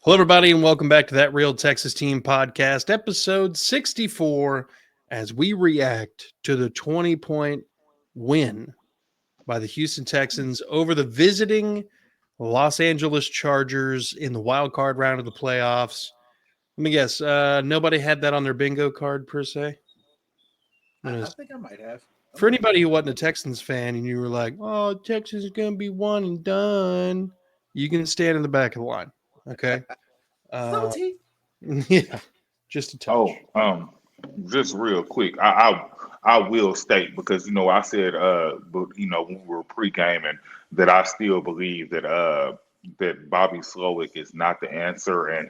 Hello, everybody, and welcome back to That Real Texas Team podcast, episode 64, as we react to the 20-point win by the Houston Texans over the visiting Los Angeles Chargers in the wildcard round of the playoffs. Let me guess, nobody had that on their bingo card, per se? I think I might have. For anybody who wasn't a Texans fan and you were like, oh, Texas is going to be one and done, you can stand in the back of the line, okay? Yeah, just a touch. Just real quick, I will state because I said but when we were pre-gaming that I still believe that Bobby Slowick is not the answer and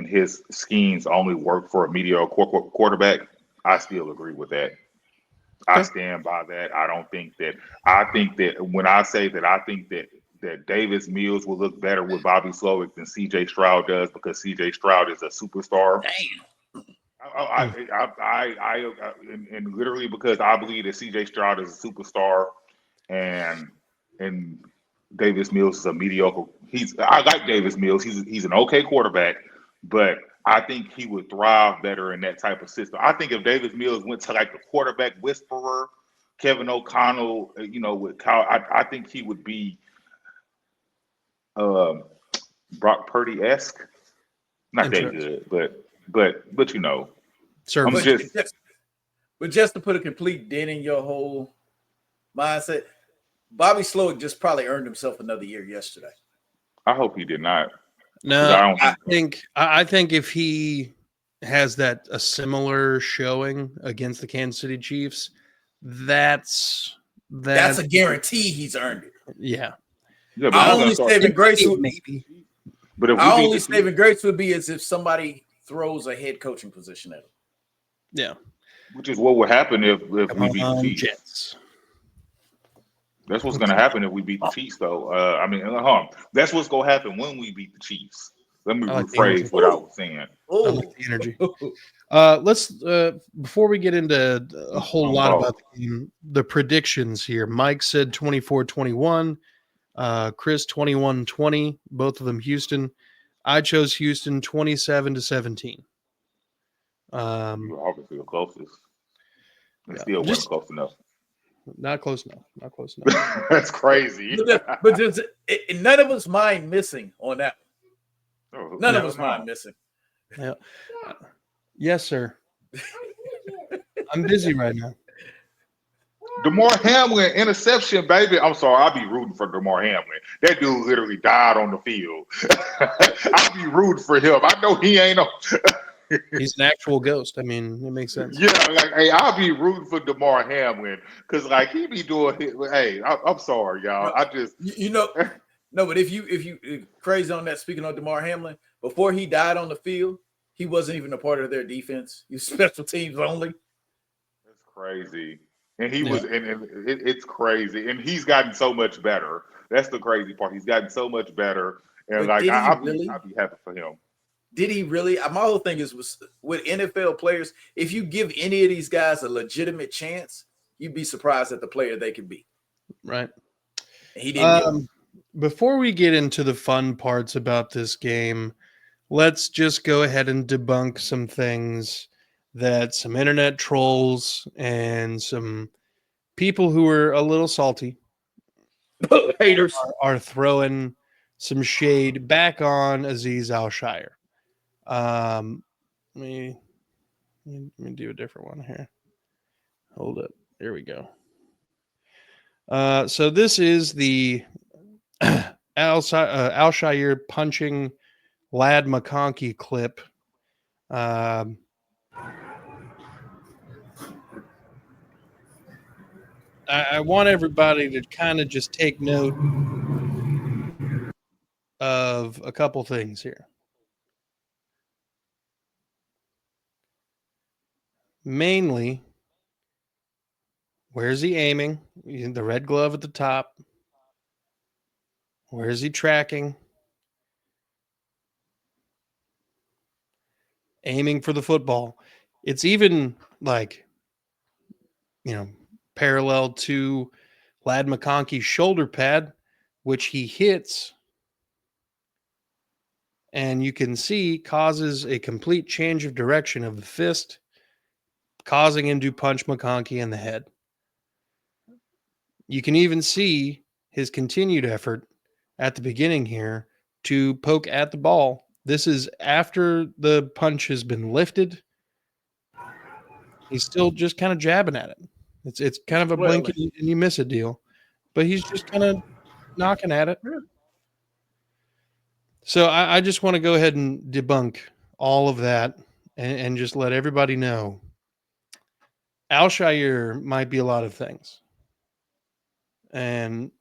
his schemes only work for a mediocre quarterback. I still agree with that. I stand by that. I think that when I say that I think that Davis Mills will look better with Bobby Slowick than C.J. Stroud does because C.J. Stroud is a superstar. Damn. And literally because I believe that C.J. Stroud is a superstar, and Davis Mills is a mediocre. I like Davis Mills. He's an okay quarterback, but I think he would thrive better in that type of system. I think if Davis Mills went to like the quarterback whisperer, Kevin O'Connell, with Kyle, I think he would be Brock Purdy-esque. Not that good, but Sir, but just to put a complete dent in your whole mindset, Bobby Slowick just probably earned himself another year yesterday. I hope he did not. No, I think if he has a similar showing against the Kansas City Chiefs, that's a guarantee he's earned it. Yeah. Yeah, our only saving grace would be as if somebody throws a head coaching position at him. Yeah. Which is what would happen if we beat the Chiefs. Jets. That's what's going to happen if we beat the Chiefs, though. That's what's going to happen when we beat the Chiefs. Let me rephrase what I was saying. I like the energy. Let's before we get into a whole lot about the game, the predictions here. Mike said 24-21. Chris 21-20. Both of them Houston. I chose Houston 27-17. You were obviously the closest. It still wasn't close enough. Not close enough. That's crazy. But none of us mind missing on that. None of us mind missing. Yeah. Yes, sir. I'm busy right now. DeMar Hamlin interception, baby. I'm sorry, I'll be rooting for DeMar Hamlin. That dude literally died on the field. I'll be rooting for him. I know he ain't on. He's an actual ghost. I mean, it makes sense. Yeah, I'll be rooting for DeMar Hamlin because, he be doing. Hey, I'm sorry, y'all. But if you crazy on that. Speaking of DeMar Hamlin, before he died on the field, he wasn't even a part of their defense. He was special teams only. That's crazy, and he was, and it's crazy, and he's gotten so much better. That's the crazy part. He's gotten so much better, and I'll be happy for him. Did he really? My whole thing is with NFL players, if you give any of these guys a legitimate chance, you'd be surprised at the player they could be. Right. And he didn't. Before we get into the fun parts about this game, let's just go ahead and debunk some things that some internet trolls and some people who are a little salty haters are throwing some shade back on Aziz Al-Shaair. Let me do a different one here. Hold it. There we go. So this is the Al-Shaair punching Lad McConkey clip. I want everybody to kind of just take note of a couple things here. Mainly, where's he aiming? The red glove at the top. Where is he tracking? Aiming for the football. It's even parallel to Lad McConkey's shoulder pad, which he hits and you can see causes a complete change of direction of the fist, causing him to punch McConkey in the head. You can even see his continued effort at the beginning here to poke at the ball. This is after the punch has been lifted. He's still just kind of jabbing at it. It's kind of a blink and you miss it deal, but he's just kind of knocking at it. So I just want to go ahead and debunk all of that and just let everybody know Al-Shaair might be a lot of things. And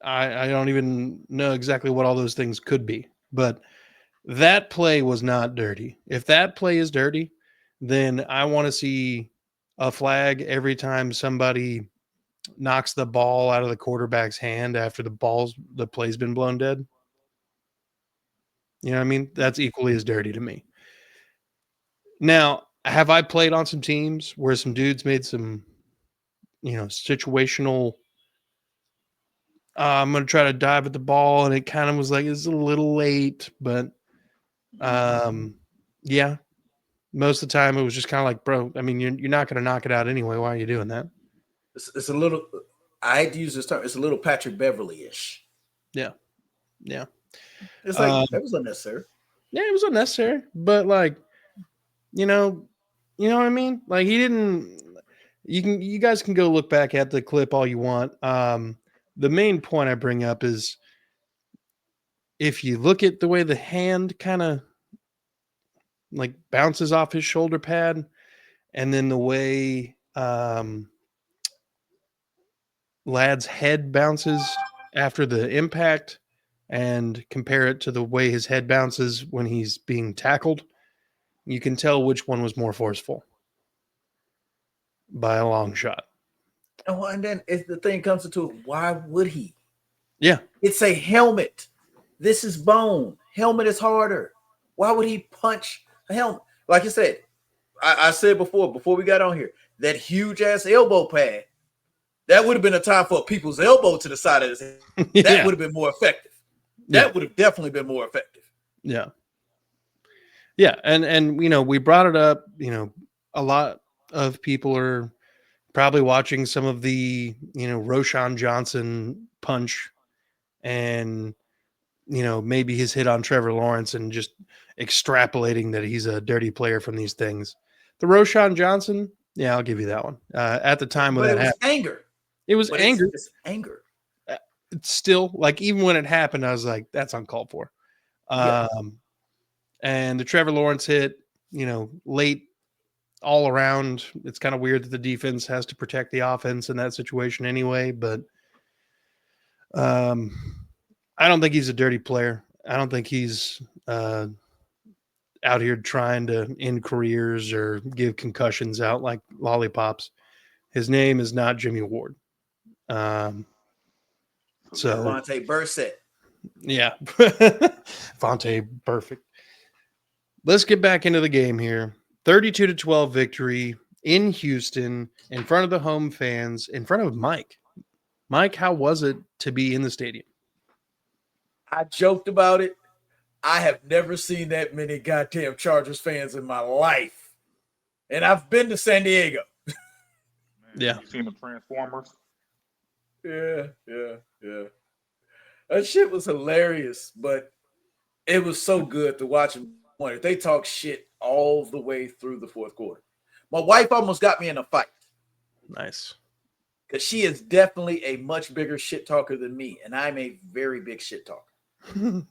I don't even know exactly what all those things could be, but that play was not dirty. If that play is dirty, then I want to see a flag every time somebody knocks the ball out of the quarterback's hand after the play's been blown dead. You know what I mean? That's equally as dirty to me. Now, have I played on some teams where some dudes made some, situational I'm going to try to dive at the ball, and it kind of was like it's a little late, but yeah, most of the time it was just kind of like, bro, I mean, you're not going to knock it out anyway. Why are you doing that? It's a little. I hate to use this term. It's a little Patrick Beverly-ish. Yeah. It's like that was unnecessary. Yeah, it was unnecessary, but like, you know what I mean? Like he didn't. You guys can go look back at the clip all you want. The main point I bring up is if you look at the way the hand kind of like bounces off his shoulder pad, and then the way Lad's head bounces after the impact, and compare it to the way his head bounces when he's being tackled, you can tell which one was more forceful by a long shot. Oh, and then if the thing comes into it, why would he? Yeah. It's a helmet. This is bone. Helmet is harder. Why would he punch a helmet? Like I said, I said before we got on here, that huge ass elbow pad, that would have been a time for people's elbow to the side of his head. That would have been more effective. That would have definitely been more effective. Yeah. Yeah. And we brought it up, a lot of people are probably watching some of the, Roshan Johnson punch and, maybe his hit on Trevor Lawrence and just extrapolating that he's a dirty player from these things. The Roshan Johnson, yeah, I'll give you that one. At the time when that happened, anger. It was anger. It's anger. It's still like, even when it happened, I was like, that's uncalled for. And the Trevor Lawrence hit, late all around. It's kind of weird that the defense has to protect the offense in that situation anyway, but I don't think he's a dirty player. I don't think he's out here trying to end careers or give concussions out like lollipops. His name is not Jimmy Ward. So Vontae Burset. Yeah. Vontae, perfect. Let's get back into the game here. 32-12 victory in Houston, in front of the home fans, in front of Mike. Mike, how was it to be in the stadium? I joked about it. I have never seen that many goddamn Chargers fans in my life. And I've been to San Diego. Yeah. You seen the Transformers? Yeah. That shit was hilarious, but it was so good to watch them. They talk shit all the way through the fourth quarter. My wife almost got me in a fight. Nice. Because she is definitely a much bigger shit talker than me, and I'm a very big shit talker.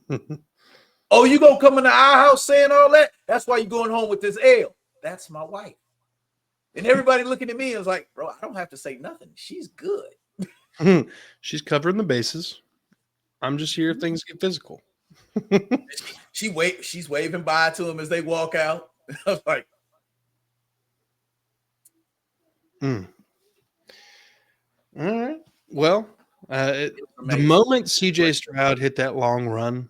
Oh, you gonna come into our house saying all that? That's why you're going home with this L. That's my wife. And everybody looking at me is like, bro, I don't have to say nothing. She's good. She's covering the bases. I'm just here if things get physical. She's waving bye to them as they walk out. I was like, All right. Well, the moment CJ Stroud hit that long run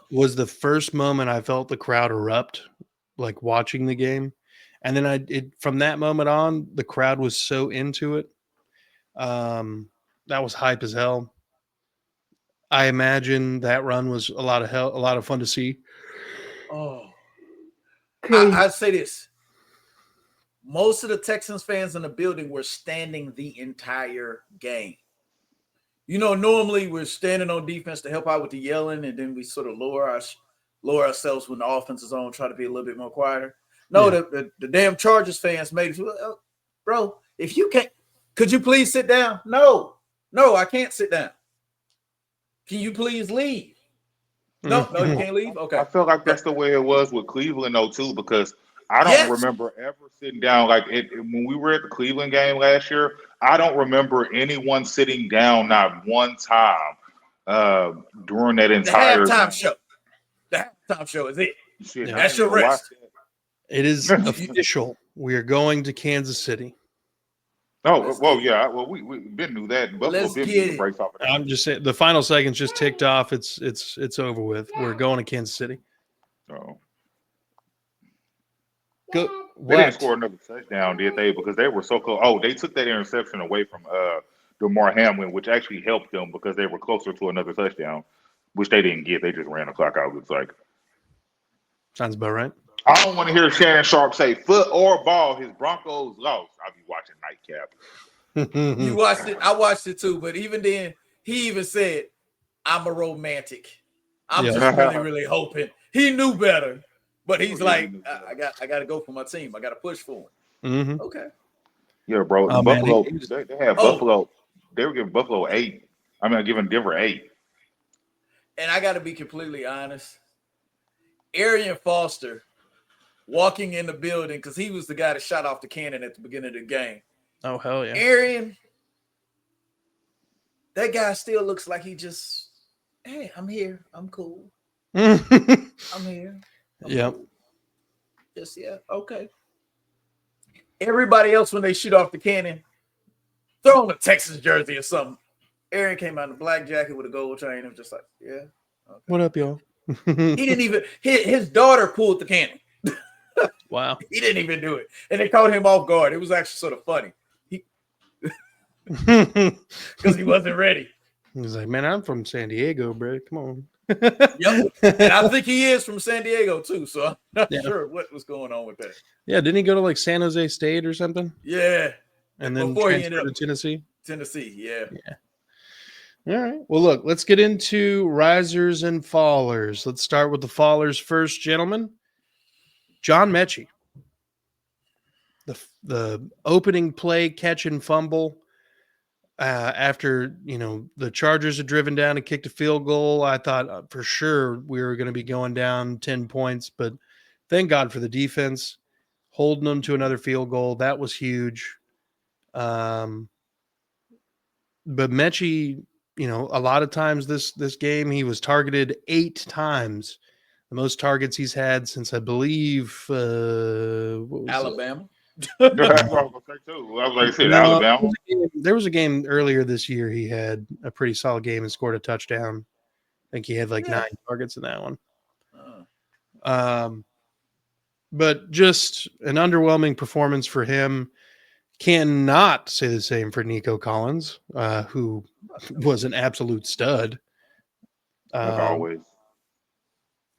was the first moment I felt the crowd erupt, like watching the game. And then from that moment on, the crowd was so into it. That was hype as hell. I imagine that run was a lot of fun to see. Oh, I say this. Most of the Texans fans in the building were standing the entire game. You know, normally we're standing on defense to help out with the yelling, and then we sort of lower ourselves when the offense is on, try to be a little bit more quieter. No, the damn Chargers fans made it. Bro, if you can't, could you please sit down? No, I can't sit down. Can you please leave? No, you can't leave. Okay. I feel like that's the way it was with Cleveland though too, because I don't remember ever sitting down like it when we were at the Cleveland game last year. I don't remember anyone sitting down not one time during that entire the halftime game. show. The halftime show is it. Shit, Yeah. That's your rest. It is official. We are going to Kansas City. Oh, well, yeah. Well, we been knew that. Buffalo been knew the breaks off of that. I'm just saying the final seconds just ticked off. It's over with. We're going to Kansas City. So Go. they didn't score another touchdown, did they? Because they were so close. Oh, they took that interception away from DeMar Hamlin, which actually helped them because they were closer to another touchdown, which they didn't get. They just ran the clock out. Looks like. Sounds about right. I don't want to hear Shannon Sharp say foot or ball. His Broncos lost. I'll be watching Nightcap. You watched it. I watched it too. But even then, he even said, "I'm a romantic. I'm just really, really hoping." He knew better, but he's like, "I got to go for my team. I got to push for him." Okay. Yeah, bro. Buffalo. They had Buffalo. They were giving Buffalo 8. I mean, giving Denver 8. And I got to be completely honest. Arian Foster walking in the building because he was the guy that shot off the cannon at the beginning of the game. Oh, hell yeah. Arian, that guy still looks like he just, hey, I'm here. I'm cool. I'm here. Yep. Cool. Just, okay. Everybody else, when they shoot off the cannon, throw on a Texas jersey or something. Arian came out in a black jacket with a gold chain. It was just like, okay. What up, y'all? He didn't even, his daughter pulled the cannon. Wow. He didn't even do it. And they caught him off guard. It was actually sort of funny. Because he wasn't ready. He's like, man, I'm from San Diego, bro. Come on. Yep. And I think he is from San Diego too. So I'm not sure what was going on with that. Yeah, didn't he go to like San Jose State or something? Yeah. And then before he transfer ended to Tennessee? Tennessee, yeah. All right. Well, look, let's get into risers and fallers. Let's start with the fallers first, gentlemen. John Mechie. The opening play, catch and fumble. After, the Chargers had driven down and kicked a field goal, I thought for sure we were going to be going down 10 points, but thank God for the defense holding them to another field goal. That was huge. But Mechie, a lot of times this game, he was targeted 8 times, the most targets he's had since I believe Alabama. That's what I was going to say too. I was like, said Alabama. There was a game earlier this year. He had a pretty solid game and scored a touchdown. I think he had 9 targets in that one. But just an underwhelming performance for him. Cannot say the same for Nico Collins, who was an absolute stud. Like always.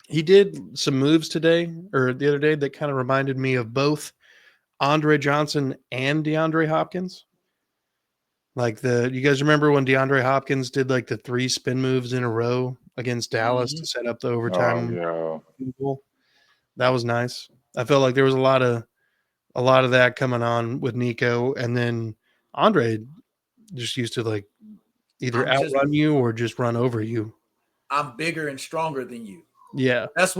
He did some moves today or the other day that kind of reminded me of both Andre Johnson and DeAndre Hopkins. You guys remember when DeAndre Hopkins did the 3 spin moves in a row against Dallas to set up the overtime goal? That was nice. I felt like there was a lot of that coming on with Nico, and then Andre just used to either outrun you or just run over you. I'm bigger and stronger than you. Yeah. That's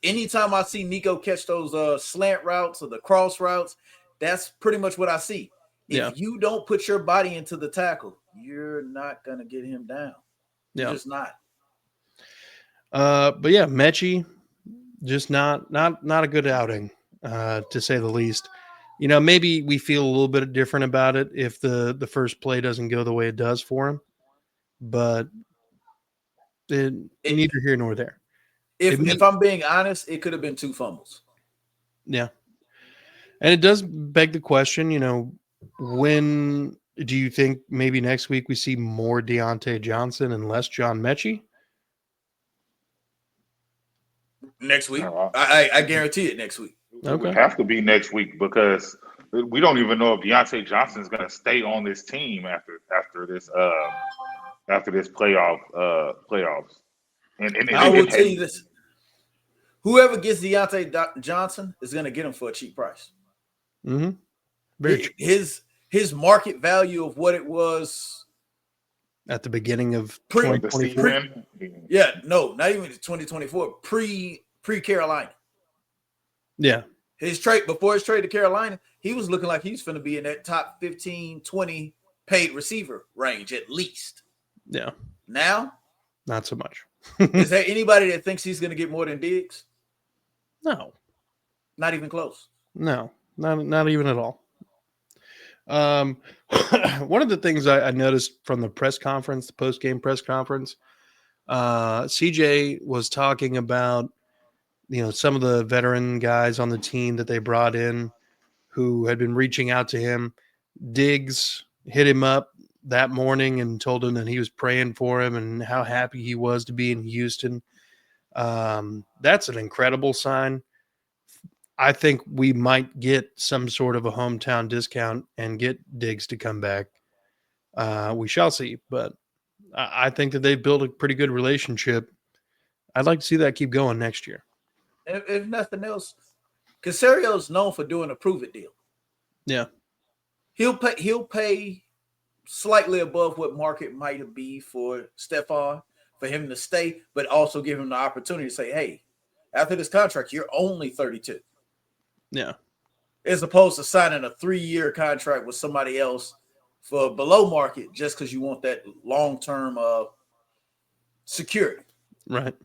anytime I see Nico catch those slant routes or the cross routes, that's pretty much what I see. If you don't put your body into the tackle, you're not going to get him down. You're just not. But yeah, Mechie, just not a good outing, to say the least. Maybe we feel a little bit different about it if the first play doesn't go the way it does for him, but neither here nor there. If I'm being honest, it could have been 2 fumbles. Yeah. And it does beg the question, when do you think maybe next week we see more Deontay Johnson and less John Mechie? Next week. Uh, I guarantee it next week. It would have to be next week because we don't even know if Deontay Johnson is going to stay on this team after this playoffs. And I will tell you this: whoever gets Deontay Johnson is going to get him for a cheap price. Mm-hmm. His market value of what it was at the beginning of 2024. No, not even 2024. Pre Carolina. Yeah. His trade before his trade to Carolina, he was looking like he's going to be in that top 15, 20 paid receiver range at least. Yeah. Now, not so much. Is there anybody that thinks he's going to get more than Diggs? No. Not even close. No, not even at all. One of the things I noticed from the press conference, the post-game press conference, CJ was talking about, some of the veteran guys on the team that they brought in who had been reaching out to him. Diggs hit him up that morning and told him that he was praying for him and how happy he was to be in Houston. That's an incredible sign. I think we might get some sort of a hometown discount and get Diggs to come back. We shall see, but I think that they've built a pretty good relationship. I'd like to see that keep going next year. If nothing else, Casario's known for doing a prove-it deal. Yeah. He'll pay slightly above what market might be for Stephon for him to stay, but also give him the opportunity to say, hey, after this contract, you're only 32. Yeah. As opposed to signing a 3-year contract with somebody else for below market just because you want that long-term security. Right.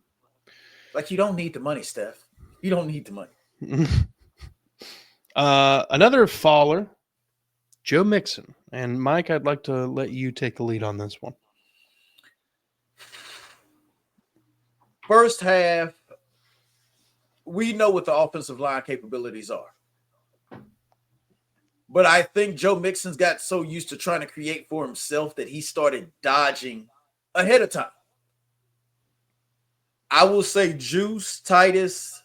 Like, you don't need the money, Steph. You don't need the money. Another faller, Joe Mixon. And Mike, I'd like to let you take the lead on this one. First half, we know what the offensive line capabilities are. But I think Joe Mixon's got so used to trying to create for himself that he started dodging ahead of time. I will say Juice, Titus,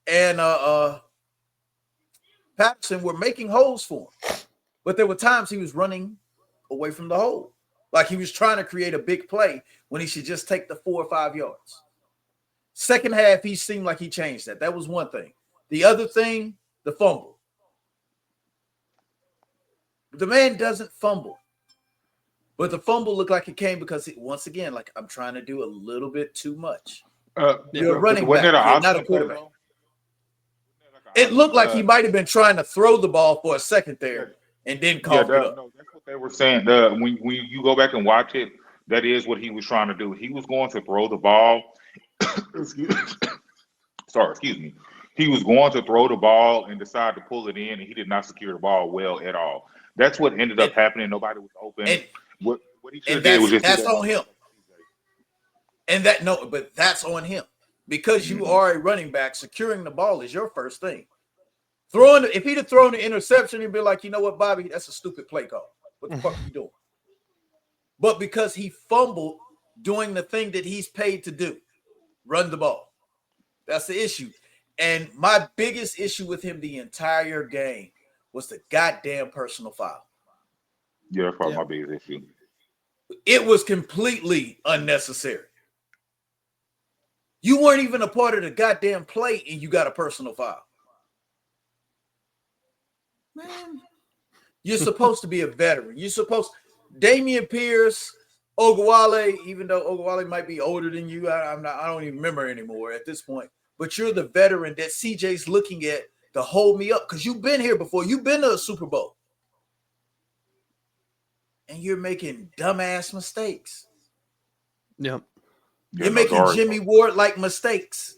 and Patterson were making holes for him. But there were times he was running away from the hole. Like he was trying to create a big play when he should just take the 4 or 5 yards. Second half, he seemed like he changed that. That was one thing. The other thing, the fumble. The man doesn't fumble. But the fumble looked like it came because, once again, like I'm trying to do a little bit too much. You're a running back, you're not a quarterback. It looked like he might have been trying to throw the ball for a second there and then cough it up. No, that's what they were saying. When you go back and watch it, that is what he was trying to do. He was going to throw the ball. Excuse me. He was going to throw the ball and decide to pull it in, and he did not secure the ball well at all. That's what ended up happening. Nobody was open. What he should have did was just that's on him. But that's on him. Because you are a running back, securing the ball is your first thing. If he'd have thrown the interception, he'd be like, you know what, Bobby, that's a stupid play call. What the fuck are you doing? But because he fumbled doing the thing that he's paid to do, run the ball. That's the issue. And my biggest issue with him the entire game was the goddamn personal foul. Yeah, that's probably my biggest issue. It was completely unnecessary. You weren't even a part of the goddamn play, and you got a personal foul. Man, you're supposed to be a veteran. Damian Pierce, Ogwale, even though Ogwale might be older than you, I don't even remember anymore at this point. But you're the veteran that CJ's looking at to hold me up because you've been here before. You've been to a Super Bowl. And you're making dumbass mistakes. Yep. You're making Jimmy Ward-like mistakes.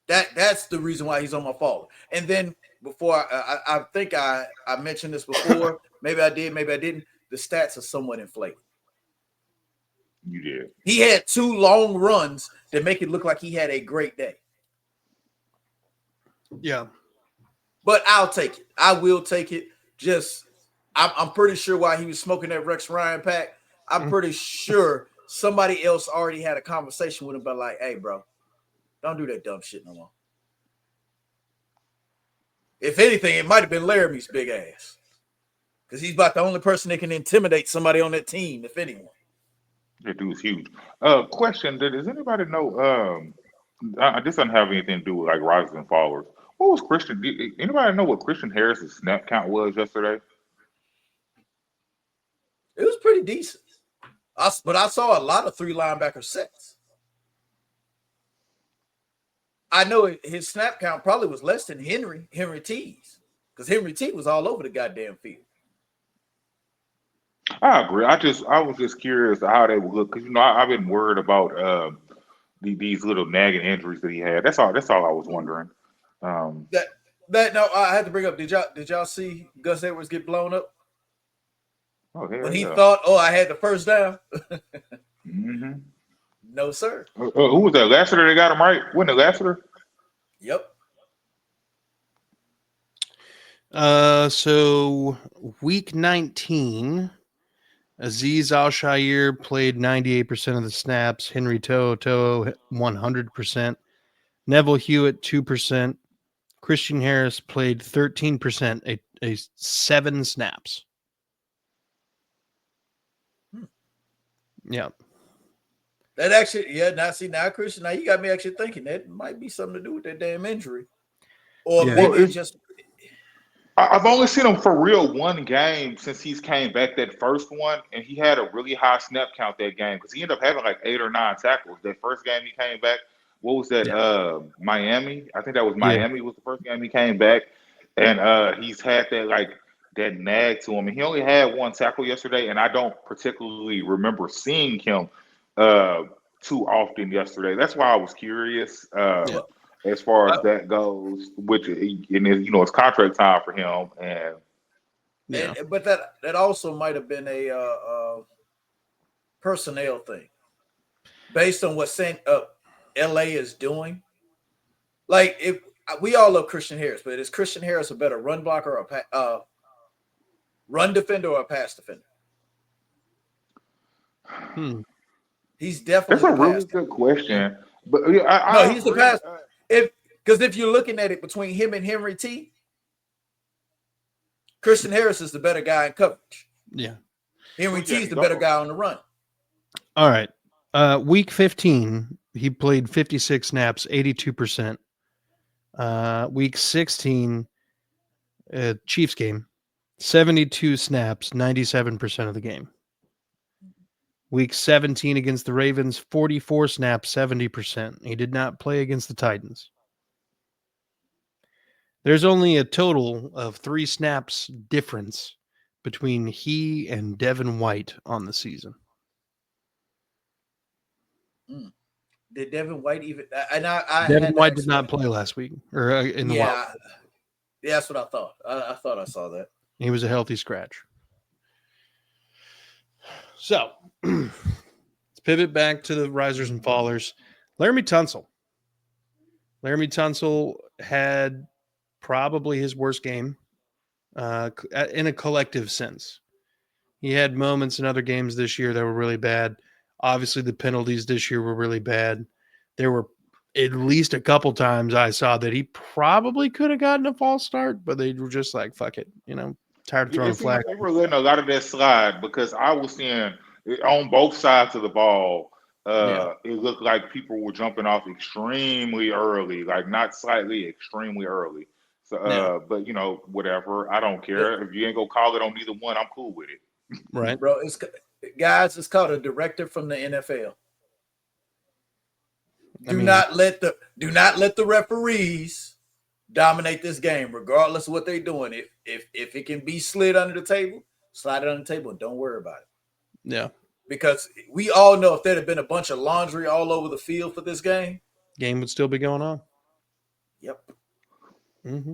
That's the reason why he's on my fall. And then before, I think I mentioned this before. Maybe I did, maybe I didn't. The stats are somewhat inflated. You did. He had 2 long runs that make it look like he had a great day. Yeah. But I'll take it. I will take it. I'm pretty sure while he was smoking that Rex Ryan pack, I'm pretty sure somebody else already had a conversation with him about like, hey, bro, Don't do that dumb shit no more. If anything, it might have been Laramie's big ass. Because he's about the only person that can intimidate somebody on that team, if anyone. That dude's huge. Question: does anybody know? This doesn't have anything to do with like risers and followers. What was Christian? Anybody know what Christian Harris's snap count was yesterday? It was pretty decent. But I saw a lot of 3 linebacker sets. I know his snap count probably was less than Henry T's, because Henry T was all over the goddamn field. I agree. I was just curious how they would look because I've been worried about these little nagging injuries that he had. That's all I was wondering. No, I had to bring up. Did y'all see Gus Edwards get blown up? Oh, when he thought, I had the first down. Mm-hmm. No, sir. Who was that? Lassiter? They got him right. Wasn't it Lassiter? Yep. So week 19, Aziz Al-Shaair played 98% of the snaps. Henry Toho 100%. Neville Hewitt 2%. Christian Harris played 13%, a 7 snaps. Yeah. That actually, now Christian, now you got me actually thinking that might be something to do with that damn injury. Or maybe it's just. I've only seen him for real one game since he's came back, that first one, and he had a really high snap count that game because he ended up having like 8 or 9 tackles. That first game he came back, what was that? Miami. I think that was Miami was the first game he came back, and he's had that nag to him. And he only had 1 tackle yesterday, and I don't particularly remember seeing him too often yesterday. That's why I was curious. As far as that goes, which it's contract time for him, but that also might have been a personnel thing, based on what LA is doing. Like, if we all love Christian Harris, but is Christian Harris a better run blocker or a run defender or a pass defender? He's definitely. That's a really good question. But he's the pass. Because if you're looking at it between him and Henry T, Christian Harris is the better guy in coverage. Yeah. Henry T is the better guy on the run. All right. Week 15, he played 56 snaps, 82%. Week 16, Chiefs game, 72 snaps, 97% of the game. Week 17 against the Ravens, 44 snaps, 70%. He did not play against the Titans. There's only a total of 3 snaps difference between he and Devin White on the season. Did Devin White even? Devin White did not play last week or in the wild. Yeah, that's what I thought. I thought I saw that. He was a healthy scratch. So let's pivot back to the risers and fallers. Laramie Tunsil. Laramie Tunsil had probably his worst game in a collective sense. He had moments in other games this year that were really bad. Obviously, the penalties this year were really bad. There were at least a couple times I saw that he probably could have gotten a false start, but they were just like, fuck it, tired of throwing flags. They were letting a lot of that slide because I was seeing on both sides of the ball, it looked like people were jumping off extremely early, like not slightly, extremely early. So, but whatever. I don't care. If you ain't gonna call it on either one, I'm cool with it. Right, bro. It's called a directive from the NFL. Do not let the referees dominate this game, regardless of what they're doing. If it can be slid under the table, slide it under the table and don't worry about it. Yeah. Because we all know if there had been a bunch of laundry all over the field for this game would still be going on. Yep. Mm-hmm.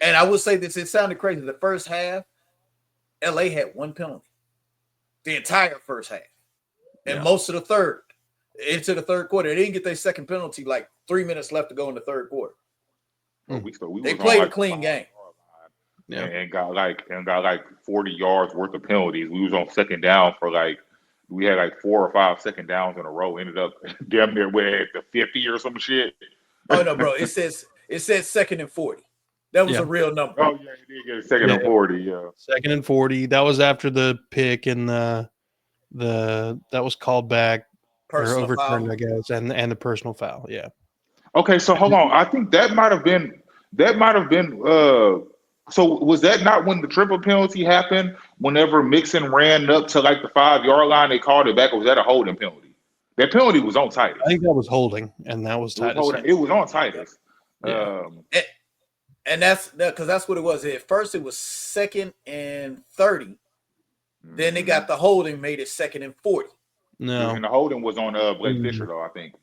And I will say this, it sounded crazy. The first half, LA had 1 penalty. The entire first half. And most of the third. Into the third quarter. They didn't get their second penalty like 3 minutes left to go in the third quarter. They played a clean game. And got like 40 yards worth of penalties. We was on second down for like we had like 4 or 5 second downs in a row. Ended up damn near at the 50 or some shit. Oh no, bro. It says 2nd and 40. That was Yeah. a real number. Oh yeah, he did get a second and 40. Yeah. 2nd and 40. That was after the pick and the that was called back or Personal overturned, foul. I guess, and the personal foul. Yeah. Okay, so hold on. I think that might have been. So was that not when the triple penalty happened? Whenever Mixon ran up to like the 5-yard line, they called it back. Or was that a holding penalty? That penalty was on Titus. I think that was holding, and that was It was Titus. holding. It was on Titus. Yeah. And that's because that's what it was. At first, it was 2nd and 30. Then they got the holding, made it 2nd and 40. No, And the holding was on Blake Fisher, though, I think.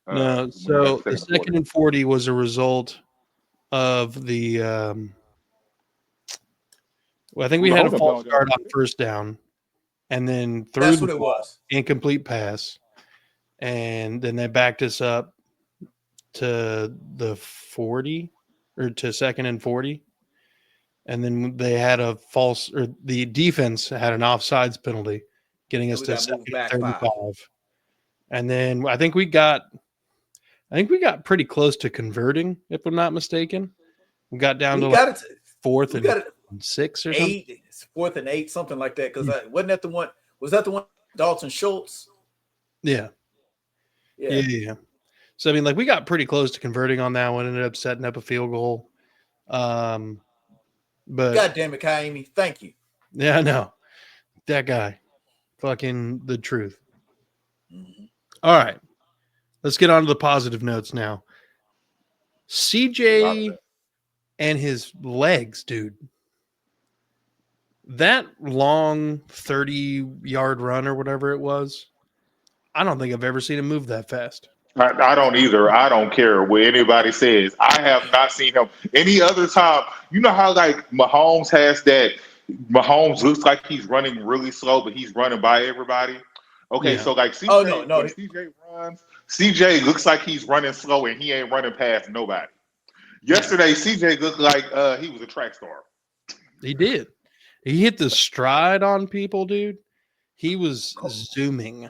no. So the 2nd and 40 was a result of the. Well, I think we had a false start on first down, and then threw That's the what it ball, was. incomplete pass, and then they backed us up to the 40 or to 2nd and 40, and then they had a false or the defense had an offsides penalty, getting us to 2nd and 35. And then I think we got pretty close to converting, if I'm not mistaken. We got down to like 4th and 6 or 8, 4th and 8, something like that. Because wasn't that the one? Was that the one? Dalton Schultz. Yeah. So I mean, like we got pretty close to converting on that one. Ended up setting up a field goal. But God damn it, Kaimi, thank you. Yeah, I know that guy, fucking the truth. Mm-hmm. All right, let's get on to the positive notes now. CJ and his legs, dude. That long 30-yard run or whatever it was, I don't think I've ever seen him move that fast. I don't either. I don't care what anybody says. I have not seen him any other time. You know how like Mahomes has that. Mahomes looks like he's running really slow, but he's running by everybody. Okay, so like CJ, when CJ runs, CJ looks like he's running slow and he ain't running past nobody. Yesterday, CJ looked like he was a track star. He did. He hit the stride on people, dude. He was zooming.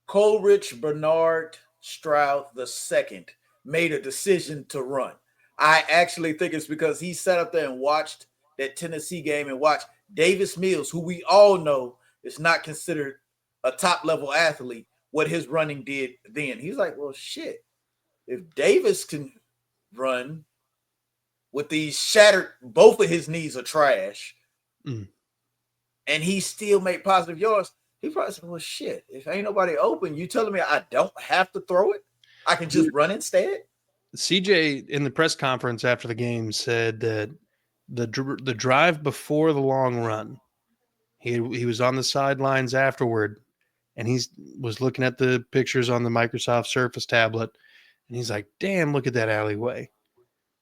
Coleridge Bernard Stroud II made a decision to run. I actually think it's because he sat up there and watched that Tennessee game and watched Davis Mills, who we all know is not considered a top-level athlete, what his running did then. He's like, well, shit. If Davis can run with these shattered, both of his knees are trash, and he still made positive yards, he probably said, well, shit, if ain't nobody open, you telling me I don't have to throw it? I can just run instead? CJ, in the press conference after the game, said that the drive before the long run, he was on the sidelines afterward, and he was looking at the pictures on the Microsoft Surface tablet, and he's like, damn, look at that alleyway.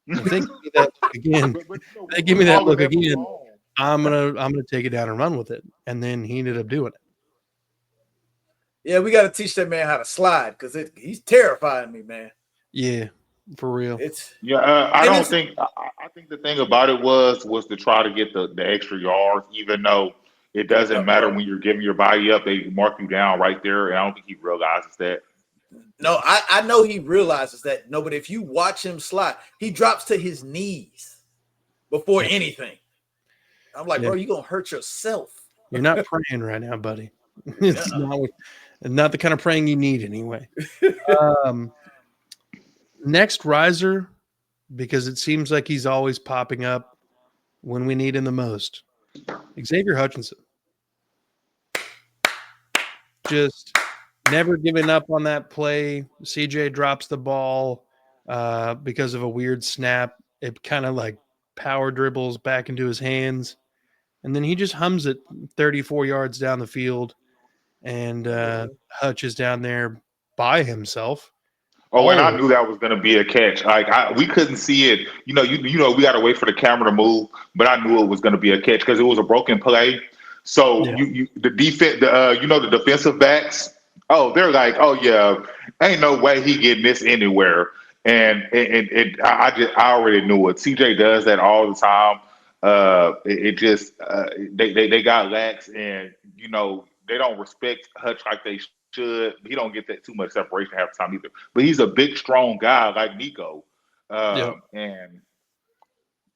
If they give me that look again, I'm gonna take it down and run with it. And then he ended up doing it. Yeah, we got to teach that man how to slide because he's terrifying me, man. Yeah, for real. I think the thing about it was to try to get the extra yards, even though it doesn't matter when you're giving your body up, they mark you down right there, and I don't think he realizes that. No, I know he realizes that. No, but if you watch him slide, he drops to his knees before anything. I'm like, bro, you're gonna hurt yourself. You're not praying right now, buddy. It's not the kind of praying you need anyway. Next riser, because it seems like he's always popping up when we need him the most. Xavier Hutchinson. Just never giving up on that play. CJ drops the ball because of a weird snap. It kind of like power dribbles back into his hands. And then he just hums it 34 yards down the field. And Hutch is down there by himself. Oh, and I knew that was going to be a catch. Like we couldn't see it. You know, we got to wait for the camera to move, but I knew it was going to be a catch because it was a broken play. So the defense, the defensive backs, they're like, oh yeah, ain't no way he getting this anywhere. And I already knew it. CJ does that all the time. They got lax, and respect Hutch like they should. He don't get that too much separation half the time either. But he's a big, strong guy like Nico, and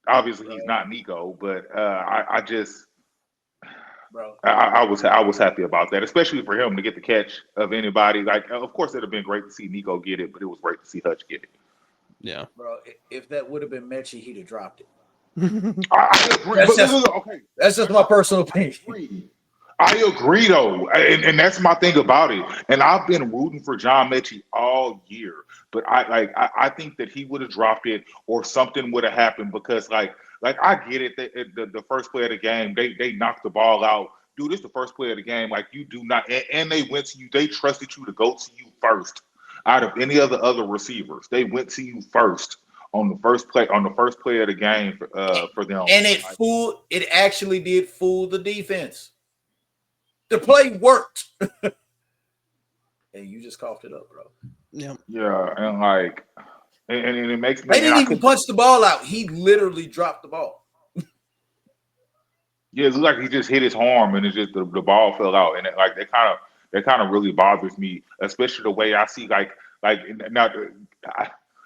obviously he's not Nico. But I just. Bro, I was happy about that, especially for him to get the catch of anybody. Like, of course, it'd have been great to see Nico get it, but it was great to see Hutch get it. Yeah, bro. If that would have been Mechie, he'd have dropped it. I agree. That's just my personal opinion. I agree, though, and that's my thing about it. And I've been rooting for John Mechie all year, but I think that he would have dropped it or something would have happened because I get it. The first play of the game, they knocked the ball out. Dude, it's the first play of the game. Like, you do not, and they went to you. They trusted you to go to you first out of any other receivers. They went to you first on the first play of the game for them. And it actually did fool the defense. The play worked. And you just coughed it up, bro. Yeah. Yeah, and it makes me. They didn't even punch the ball out. He literally dropped the ball. Yeah, it looked like he just hit his arm and it's just the ball fell out. And that kind of really bothers me, especially the way I see now.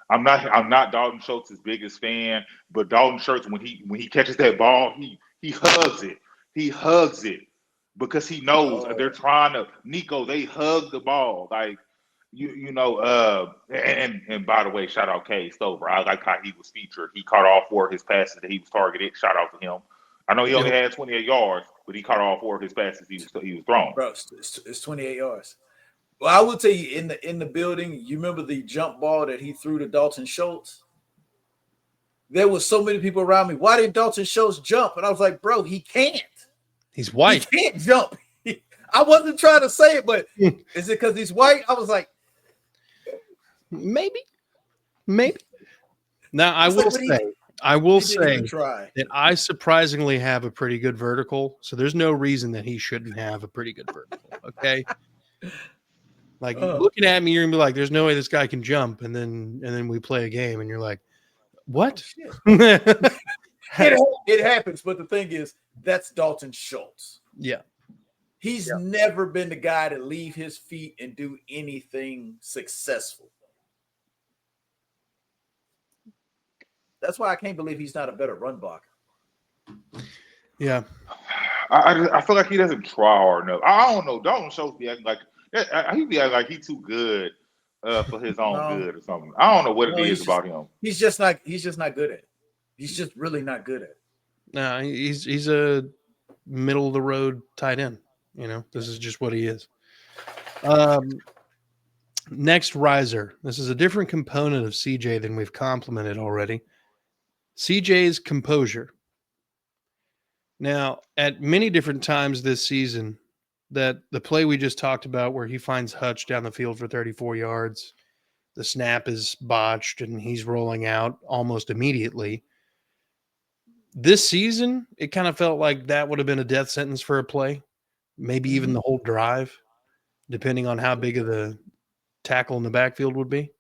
I'm not Dalton Schultz's biggest fan, but Dalton Schultz when he catches that ball, he hugs it. He hugs it because he knows they're trying to Nico. They hug the ball like and by the way, shout out K Stover. I like how he was featured. He caught all 4 of his passes that he was targeted. Shout out to him. I know he only had 28 yards, but he caught all 4 of his passes he was thrown. Bro, it's 28 yards. Well, I will tell you in the building, you remember the jump ball that he threw to Dalton Schultz? There was so many people around me. Why didn't Dalton Schultz jump? And I was like, bro, he can't. He's white. He can't jump. I wasn't trying to say it, but is it because he's white? I was like, maybe. Now I will say that I surprisingly have a pretty good vertical, so there's no reason that he shouldn't have a pretty good vertical. Okay. Like looking at me, you're gonna be like, "There's no way this guy can jump," and then we play a game, and you're like, "What?" It happens, but the thing is, that's Dalton Schultz. Yeah, he's never been the guy to leave his feet and do anything successful. That's why I can't believe he's not a better run blocker. Yeah, I feel like he doesn't try hard enough. I don't know. Dalton Schultz be acting like. He be acting like he's too good for his own good or something. I don't know what it is about him. He's just not good at it. He's just really not good at it. No, he's a middle of the road tight end. This is just what he is. Next riser. This is a different component of CJ than we've complimented already. CJ's composure. Now, at many different times this season, that the play we just talked about where he finds Hutch down the field for 34 yards, the snap is botched and he's rolling out almost immediately. This season, it kind of felt like that would have been a death sentence for a play, maybe even the whole drive, depending on how big of the tackle in the backfield would be.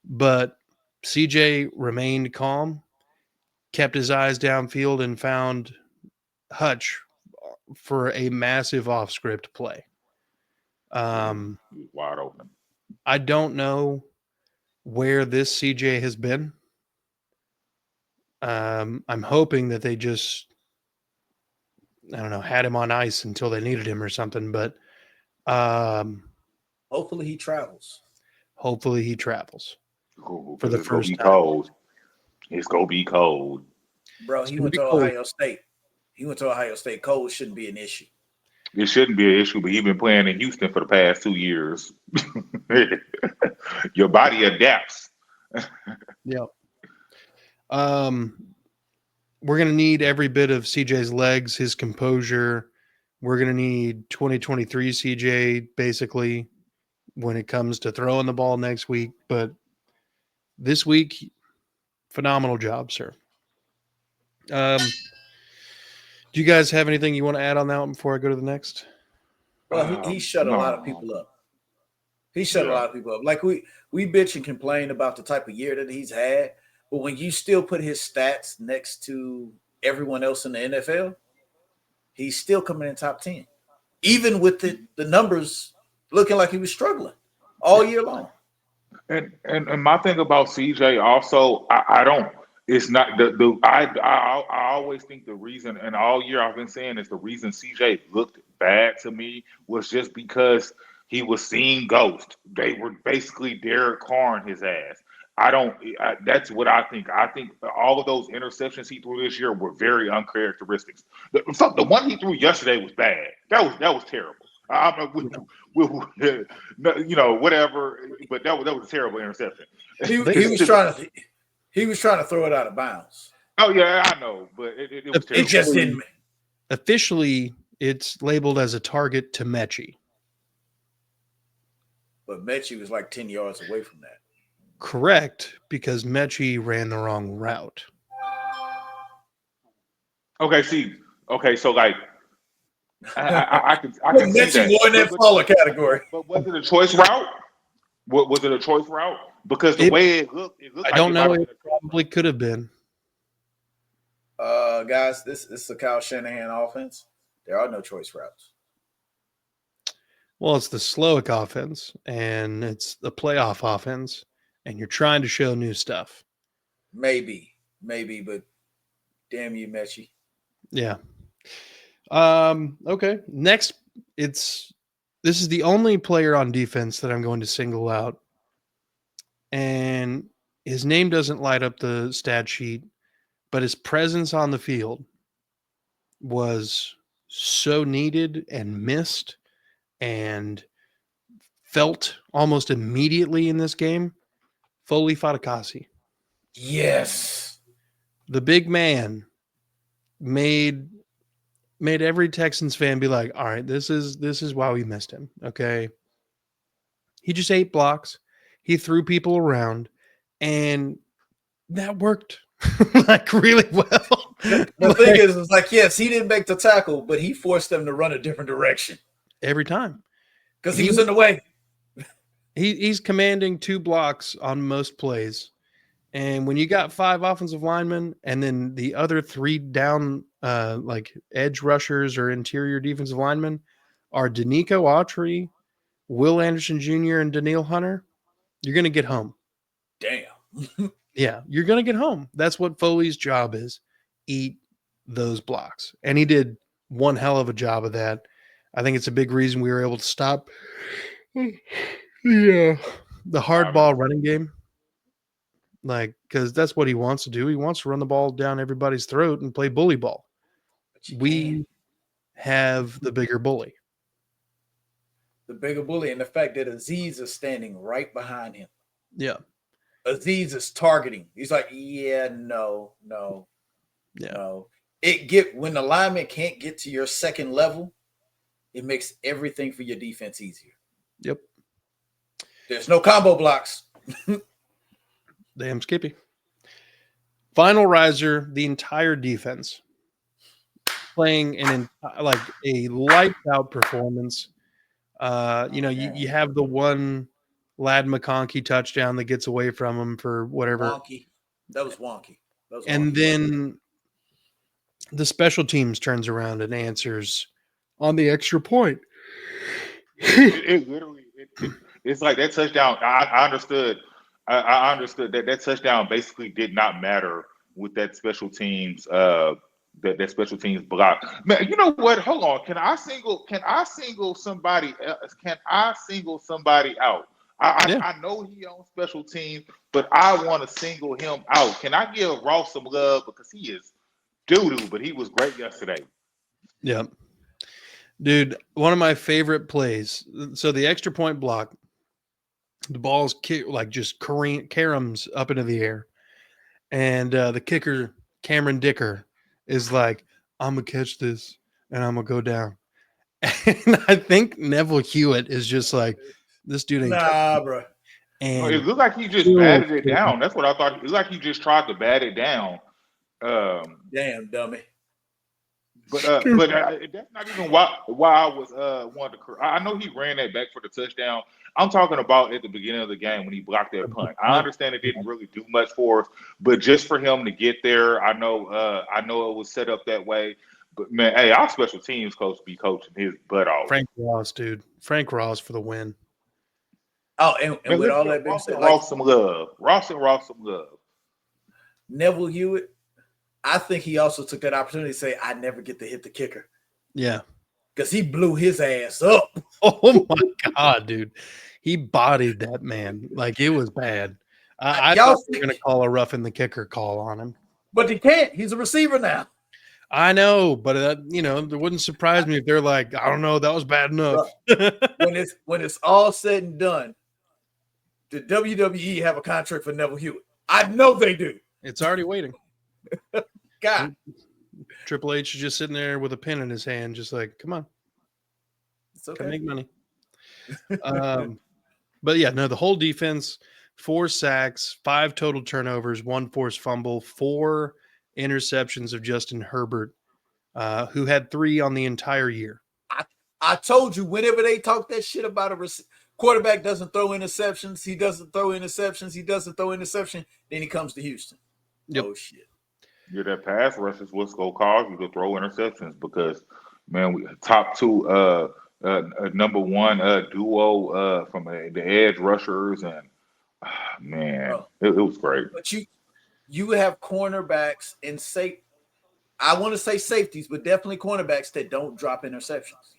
But CJ remained calm, kept his eyes downfield, and found Hutch for a massive off-script play. Wide open. I don't know where this CJ has been. I'm hoping that they just, had him on ice until they needed him or something. But hopefully he travels. Cool. For the first time. Cold. It's gonna be cold. Bro, he went to Ohio State. Cold shouldn't be an issue. It shouldn't be an issue, but he's been playing in Houston for the past 2 years. Your body adapts. Yep. We're going to need every bit of CJ's legs, his composure. We're going to need 2023 CJ, basically, when it comes to throwing the ball next week. But this week, phenomenal job, sir. Do you guys have anything you want to add on that one before I go to the next? Well, he shut a lot of people up. A lot of people up. Like we bitch and complain about the type of year that he's had, but when you still put his stats next to everyone else in the NFL, he's still coming in top 10. even with the numbers looking like he was struggling all year long. And my thing about CJ also, I don't. It's not I always think the reason, and all year I've been saying is the reason CJ looked bad to me was just because he was seeing ghosts. They were basically Derek Carr his ass. I don't. That's what I think. I think all of those interceptions he threw this year were very uncharacteristics. The one he threw yesterday was bad. That was terrible. Whatever. But that was a terrible interception. He was trying to throw it out of bounds. Oh yeah, I know, but it was terrible. It just didn't. Officially, it's labeled as a target to Mechie. But Mechie was like 10 yards away from that. Correct, because Mechie ran the wrong route. Okay, so like I can Mechie see that. won that smaller category. But was it a choice route? Was it a choice route? Because the way it looked I don't know. It probably could have been. Guys, this is a Kyle Shanahan offense. There are no choice routes. Well, it's the Slowick offense, and it's the playoff offense, and you're trying to show new stuff. Maybe, but damn you, Mechie. Yeah. Okay. Next, this is the only player on defense that I'm going to single out, and his name doesn't light up the stat sheet, but his presence on the field was so needed and missed and felt almost immediately in this game. Foley Fatukasi. Yes. The big man made every Texans fan be like, all right, this is why we missed him. Okay. He just ate blocks. He threw people around, and that worked like really well. The thing is, it's like, yes, he didn't make the tackle, but he forced them to run a different direction. Every time. Because he was in the way. He's commanding 2 blocks on most plays. And when you got 5 offensive linemen and then the other 3 down like edge rushers or interior defensive linemen are Danico Autry, Will Anderson Jr., and Daniil Hunter, you're going to get home. Damn. Yeah, you're going to get home. That's what Foley's job is. Eat those blocks. And he did one hell of a job of that. I think it's a big reason we were able to stop the hard ball running game. Like, because that's what he wants to do. He wants to run the ball down everybody's throat and play bully ball. We have the bigger bully. The bigger bully, and the fact that Azeez is standing right behind him. Yeah. Azeez is targeting. He's like, yeah, no. When the lineman can't get to your second level, it makes everything for your defense easier. Yep. There's no combo blocks. Damn Skippy. Final riser, the entire defense playing like a lights out performance. You have the one Ladd McConkey touchdown that gets away from him for whatever. Wonky. That was wonky. And then the special teams turns around and answers on the extra point. It literally, it's like that touchdown. I understood. I understood that touchdown basically did not matter with that special teams. That special teams block. Man, you know what? Hold on. Can I single somebody else? Can I single somebody out? I know he on special teams, but I want to single him out. Can I give Ross some love because he is doo-doo, but he was great yesterday. Yeah. Dude, one of my favorite plays. So the extra point block, the ball's like just caroms up into the air. And the kicker, Cameron Dicker, is like, I'm going to catch this and I'm going to go down. And I think Neville Hewitt is just like, this dude ain't. Nah, bro. And it looked like he just batted it down. That's what I thought. It looked like he just tried to bat it down. Damn, dummy. But that's not even why I was wanted to. I know he ran that back for the touchdown. I'm talking about at the beginning of the game when he blocked that punt. I understand it didn't really do much for us, but just for him to get there, I know it was set up that way. But man, hey, our special teams coach be coaching his butt off. Frank Ross, dude. Frank Ross for the win. Oh, and Man, with let's all give that being Ross said, and like Ross some love. Ross and Ross some love. Neville Hewitt, I think he also took that opportunity to say, I never get to hit the kicker. Yeah. Because he blew his ass up. Oh my God, dude. He bodied that man. Like it was bad. I Y'all thought they were going to call a roughing the kicker call on him. But he can't. He's a receiver now. I know, but it wouldn't surprise me if they're like, I don't know, that was bad enough. When it's all said and done, the WWE have a contract for Neville Hewitt. I know they do. It's already waiting. God. Triple H is just sitting there with a pen in his hand, just like, come on. It's okay. Come make money. But yeah, no, the whole defense, 4 sacks, 5 total turnovers, 1 forced fumble, 4 interceptions of Justin Herbert, who had 3 on the entire year. I told you, whenever they talk that shit about quarterback doesn't throw interceptions, he doesn't throw interceptions, he doesn't throw interception, then he comes to Houston. Yep. Oh, shit. Yeah, that pass rush is what's going to cause you to throw interceptions because, man, we top 2 number 1 duo from the edge rushers, and man, it was great. But you have cornerbacks and I want to say safeties, but definitely cornerbacks that don't drop interceptions.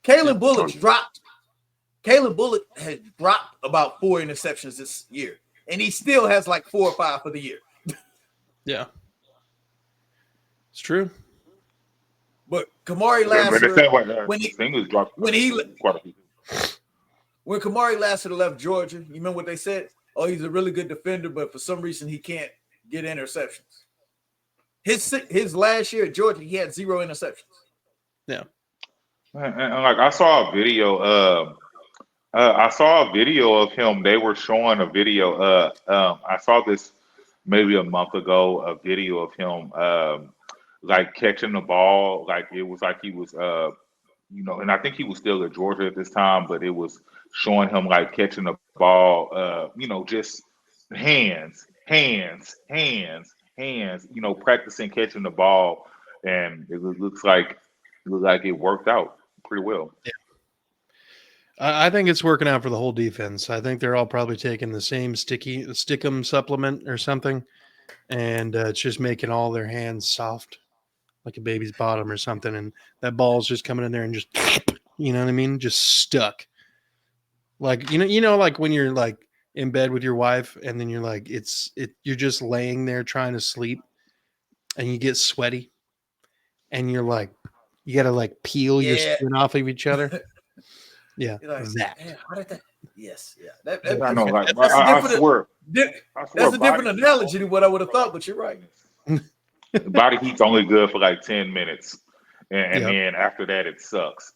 Kalen Bullock has dropped about 4 interceptions this year, and he still has like 4 or 5 for the year. Yeah, it's true. But Kamari Lassiter, when Kamari Lassiter left Georgia, you remember what they said? Oh, he's a really good defender, but for some reason he can't get interceptions. His last year at Georgia, he had 0 interceptions. Yeah, and like I saw a video. I saw a video of him. They were showing a video. I saw this maybe a month ago. A video of him, like catching the ball. Like it was like he was, and I think he was still at Georgia at this time, but it was showing him like catching the ball. Just hands, practicing catching the ball, and it looks like it worked out pretty well. Yeah. I think it's working out for the whole defense. I think they're all probably taking the same stickum supplement or something, and it's just making all their hands soft, like a baby's bottom or something. And that ball's just coming in there and just, you know what I mean, just stuck. Like like when you're like in bed with your wife, and then you're like you're just laying there trying to sleep, and you get sweaty, and you're like, you gotta like peel your skin off of each other. Yeah, like, that. How did that? Yes, yeah. I know. Like, I swear, that's a different analogy to what I would have thought, but you're right. Body heat's only good for like 10 minutes, and then after that, it sucks.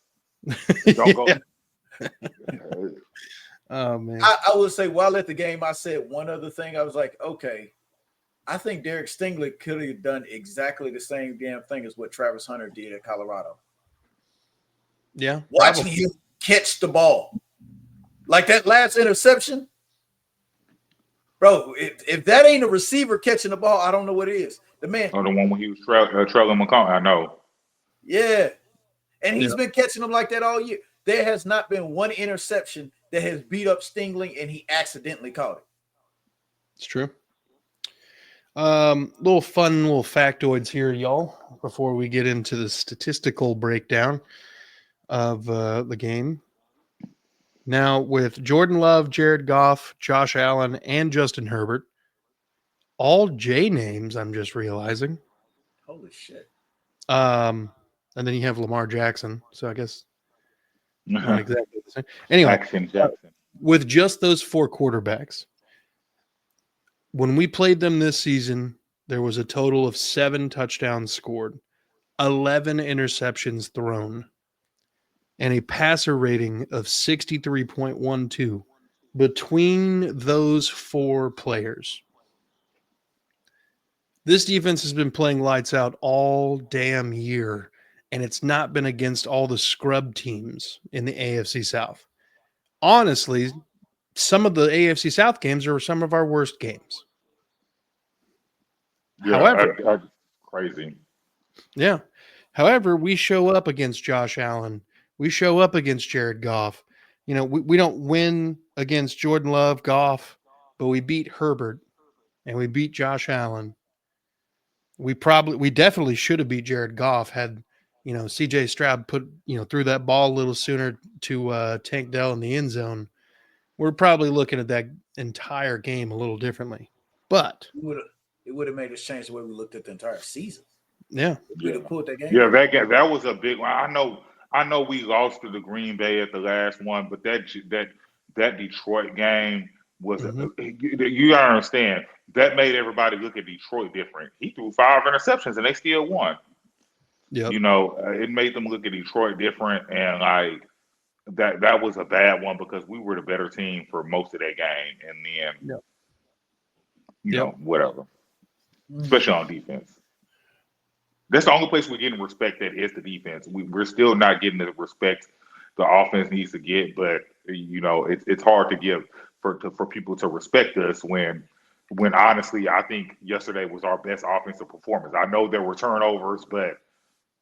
Don't go. Oh man. I would say while at the game, I said one other thing. I was like, okay, I think Derek Stingley could have done exactly the same damn thing as what Travis Hunter did at Colorado. Yeah. Watching him catch the ball. Like that last interception, bro, if that ain't a receiver catching the ball, I don't know what it is. The man. Oh, the one when he was trailing McCollum. I know. Yeah. And he's been catching them like that all year. There has not been one interception that has beat up Stingley and he accidentally caught it. It's true. Little factoids here, y'all, before we get into the statistical breakdown of the game. Now, with Jordan Love, Jared Goff, Josh Allen, and Justin Herbert, all J names, I'm just realizing. Holy shit. And then you have Lamar Jackson. So I guess not exactly the same. Anyway, Jackson. With just those 4 quarterbacks, when we played them this season, there was a total of 7 touchdowns scored, 11 interceptions thrown, and a passer rating of 63.12 between those 4 players. This defense has been playing lights out all damn year, and it's not been against all the scrub teams in the AFC South. Honestly, some of the AFC South games are some of our worst games. Yeah, However, that's crazy. Yeah. However, we show up against Josh Allen. We show up against Jared Goff. We don't win against Jordan Love, Goff, but we beat Herbert and we beat Josh Allen. We definitely should have beat Jared Goff had, CJ Stroud threw that ball a little sooner to Tank Dell in the end zone. We're probably looking at that entire game a little differently. But it would have made us change the way we looked at the entire season. Yeah. We'd have pulled that game. Yeah, that was a big one. I know we lost to the Green Bay at the last one, but that Detroit game was you gotta understand that made everybody look at Detroit different. He threw 5 interceptions and they still won. Yep. It made them look at Detroit different, and like that was a bad one because we were the better team for most of that game, and then whatever, especially on defense. That's the only place we're getting respect at is the defense. We're still not getting the respect the offense needs to get, but it's hard to give for people to respect us when honestly I think yesterday was our best offensive performance. I know there were turnovers, but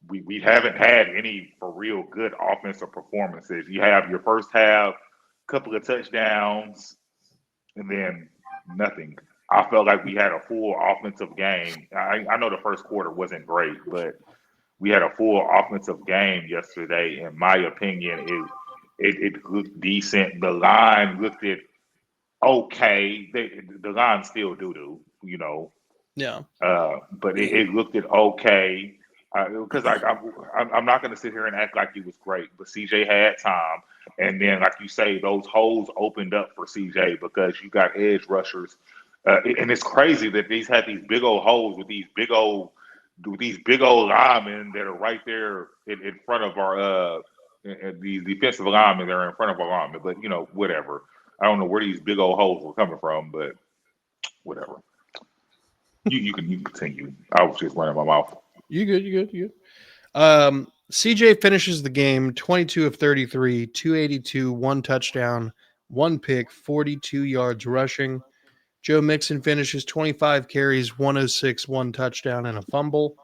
we haven't had any for real good offensive performances. You have your first half, couple of touchdowns, and then nothing. I felt like we had a full offensive game. I know the first quarter wasn't great, but we had a full offensive game yesterday. In my opinion, it looked decent. The line looked okay. The line still doo-doo, Yeah. But it looked okay. Because I'm not going to sit here and act like it was great, but CJ had time. And then, like you say, those holes opened up for CJ because you got edge rushers. And it's crazy that these had these big old holes with these big old linemen that are right there in front of our the defensive linemen that are in front of our linemen. But whatever. I don't know where these big old holes were coming from, but whatever. You can continue. I was just running my mouth. You good. CJ finishes the game 22 of 33, 282, 1 touchdown, 1 pick, 42 yards rushing. Joe Mixon finishes 25 carries, 106, 1 touchdown, and a fumble.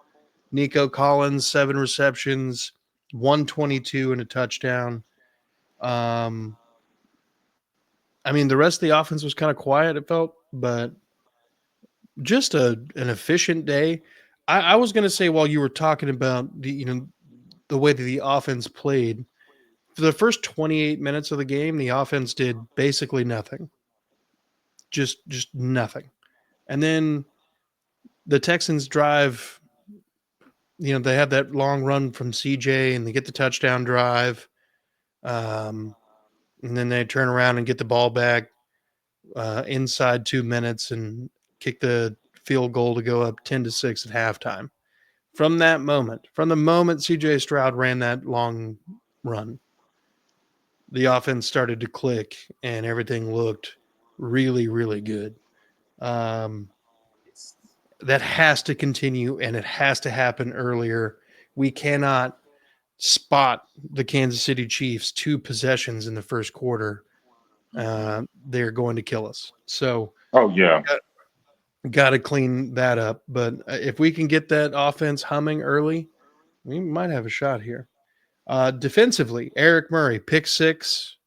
Nico Collins, 7 receptions, 122 and a touchdown. The rest of the offense was kind of quiet, it felt, but just an efficient day. I was going to say, while you were talking about the way that the offense played, for the first 28 minutes of the game, the offense did basically nothing. Just nothing. And then the Texans drive, they have that long run from CJ and they get the touchdown drive. And then they turn around and get the ball back inside 2 minutes and kick the field goal to go up 10-6 at halftime. From the moment CJ Stroud ran that long run, the offense started to click and everything looked really, really good. That has to continue, and it has to happen earlier. We cannot spot the Kansas City Chiefs 2 possessions in the first quarter. They're going to kill us. So, got to clean that up. But if we can get that offense humming early, we might have a shot here. Defensively, Eric Murray, pick 6,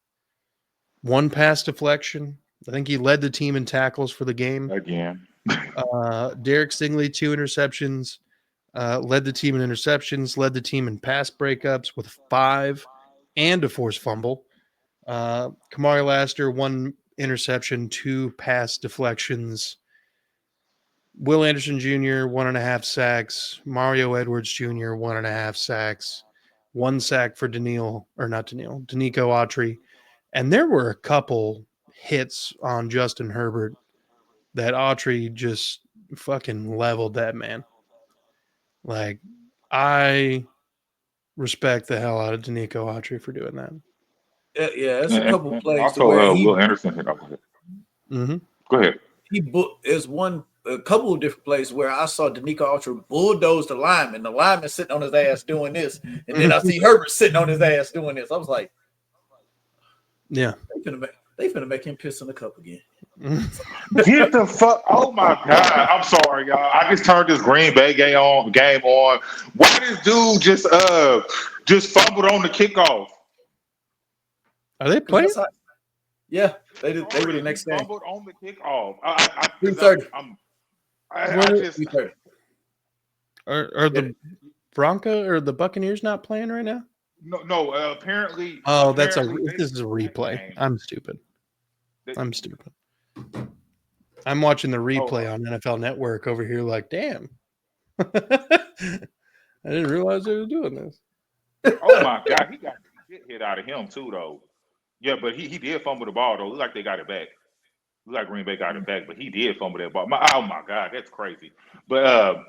1 pass deflection. I think he led the team in tackles for the game. Again. Derek Stingley, 2 interceptions. Led the team in interceptions, led the team in pass breakups with 5 and a forced fumble. Kamari Laster, 1 interception, 2 pass deflections. Will Anderson Jr., 1.5 sacks. Mario Edwards Jr., 1.5 sacks. 1 sack for Danico Autry. And there were a couple hits on Justin Herbert that Autry just fucking leveled that man. Like, I respect the hell out of Danico Autry for doing that. Yeah, it's a couple plays. Also, Will Anderson hit up with it. Mm-hmm. Go ahead. There's a couple of different plays where I saw Danico Autry bulldoze the lineman. The lineman sitting on his ass doing this, and then I see Herbert sitting on his ass doing this. I was like, "Yeah, they finna make him piss in the cup again." Get the fuck! Oh my god! I'm sorry, y'all. I just turned this Green Bay game on. Why this dude just fumbled on the kickoff? Are they playing? Yeah, they did. They were the He next game. fumbled on the kickoff. 3:30. I just 3:30. Are the Bronco or the Buccaneers not playing right now? no. Apparently. Oh, apparently this is a replay. game. I'm stupid. I'm watching the replay on NFL Network over here. Like, damn, I didn't realize they were doing this. Oh my god, he got the shit hit out of him too, though. Yeah, but he did fumble the ball though. Look like they got it back. Look like Green Bay got it back, but he did fumble that ball. Oh my god, that's crazy. But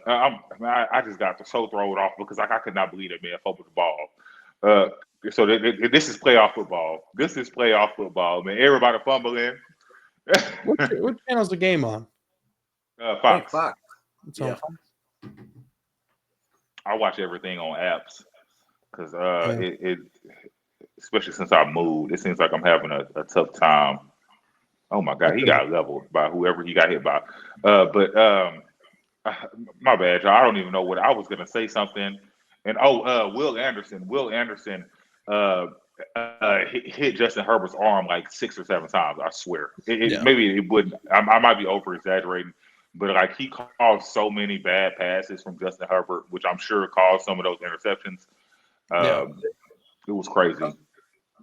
I just got so thrown off because I could not believe that man fumbled the ball. So this is playoff football. This is playoff football, man. Everybody fumbling. What channel's the game on? Fox. It's on Fox. I watch everything on apps because it especially since I moved, it seems like I'm having a tough time. Oh my god, he got leveled by whoever he got hit by. But my bad, y'all. I don't even know what I was gonna say something. And Will Anderson hit Justin Herbert's arm like 6 or 7 times. I swear. Maybe it wouldn't. I might be over exaggerating, but like he caused so many bad passes from Justin Herbert, which I'm sure caused some of those interceptions. It was crazy.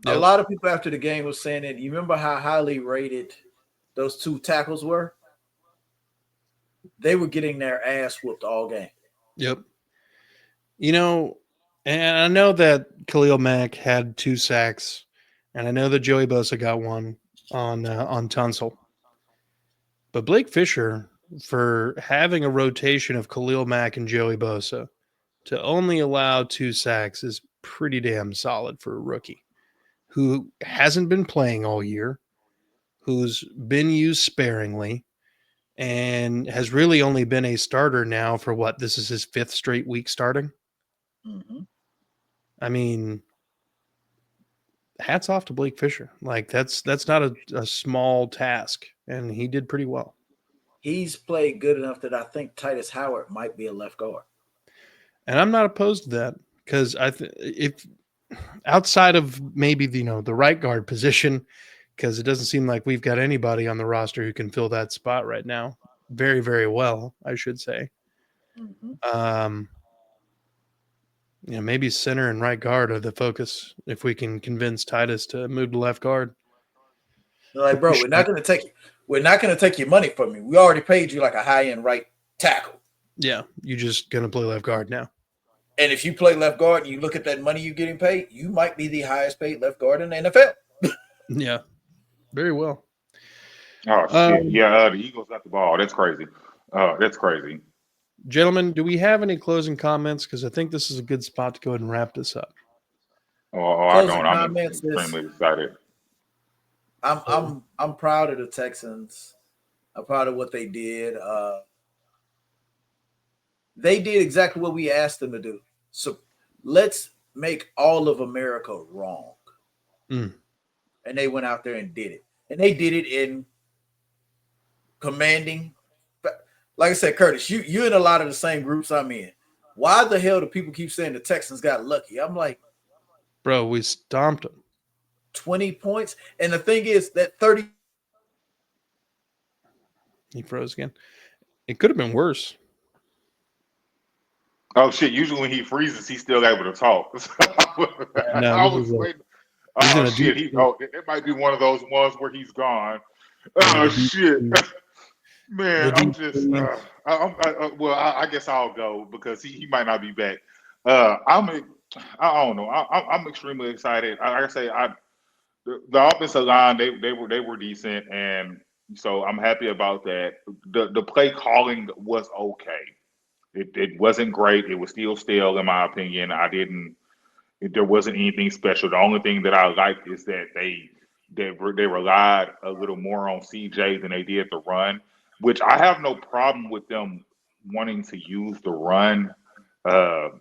A lot of people after the game was saying that. You remember how highly rated those 2 tackles were? They were getting their ass whooped all game. Yep. You know, and I know that Khalil Mack had 2 sacks, and I know that Joey Bosa got one on Tunsil. But Blake Fisher, for having a rotation of Khalil Mack and Joey Bosa, to only allow 2 sacks is pretty damn solid for a rookie who hasn't been playing all year, who's been used sparingly, and has really only been a starter now for what? This is his 5th straight week starting. Mm-hmm. I mean, hats off to Blake Fisher. Like that's not a small task, and he did pretty well. He's played good enough that I think Titus Howard might be a left guard. And I'm not opposed to that because if outside of maybe the right guard position, because it doesn't seem like we've got anybody on the roster who can fill that spot right now. Very, very well, I should say. Mm-hmm. Maybe center and right guard are the focus if we can convince Titus to move to left guard. They're like, bro, we're not going to take your money from you. We already paid you like a high-end right tackle. Yeah, you're just going to play left guard now. And if you play left guard and you look at that money you're getting paid, you might be the highest paid left guard in the NFL. Yeah, very well. Oh, shit. The Eagles got the ball. That's crazy. That's crazy. Gentlemen, do we have any closing comments? Because I think this is a good spot to go ahead and wrap this up. I don't. I'm extremely excited. I'm proud of the Texans. I'm proud of what they did. They did exactly what we asked them to do. So let's make all of America wrong. And they went out there and did it. And they did it in commanding. Like I said, Curtis, you're in a lot of the same groups I'm in. Why the hell do people keep saying the Texans got lucky? I'm like, bro, we stomped them. 20 points. And the thing is that 30. He froze again. It could have been worse. Oh shit! Usually when he freezes, he's still able to talk. I was waiting. Oh shit! It might be one of those ones where he's gone. Oh shit, man! I'm just. I guess I'll go because he might not be back. I don't know. I'm extremely excited. Like I say, the offensive line they were decent, and so I'm happy about that. The play calling was okay. It wasn't great. It was still stale, in my opinion. There wasn't anything special. The only thing that I liked is that they relied a little more on CJ than they did the run, which I have no problem with them wanting to use the run.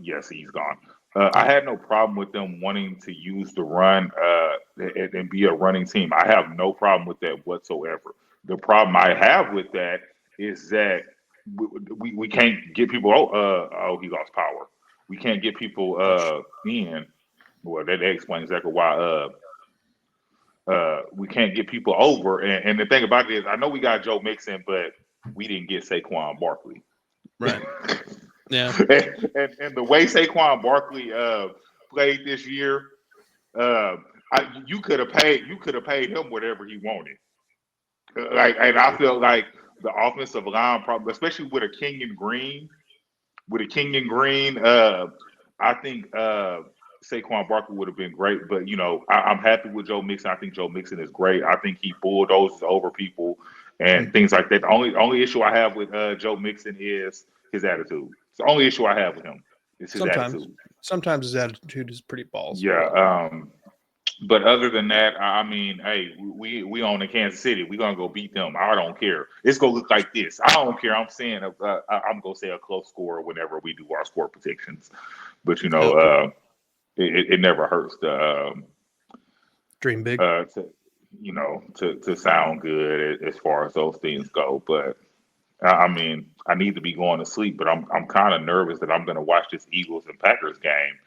Yes, he's gone. I had no problem with them wanting to use the run and be a running team. I have no problem with that whatsoever. The problem I have with that is that we can't get people. He lost power. We can't get people in. Well, that explains exactly why we can't get people over. And the thing about it is, I know we got Joe Mixon, but we didn't get Saquon Barkley. Right. Yeah. and the way Saquon Barkley played this year, you could have paid him whatever he wanted. And I feel like the offensive line, probably, especially with a Kenyon Green, I think Saquon Barkley would have been great. But I'm happy with Joe Mixon. I think Joe Mixon is great. I think he bulldozes over people and things like that. The only issue I have with Joe Mixon is his attitude. It's the only issue I have with him is his attitude. Sometimes his attitude is pretty balls. Yeah. But other than that, I mean, hey, we own in Kansas City. We're gonna go beat them. I don't care. It's gonna look like this. I don't care. I'm saying I'm gonna say a close score whenever we do our score predictions. But it never hurts to dream big. To sound good as far as those things go. But I mean, I need to be going to sleep. But I'm kind of nervous that I'm gonna watch this Eagles and Packers game.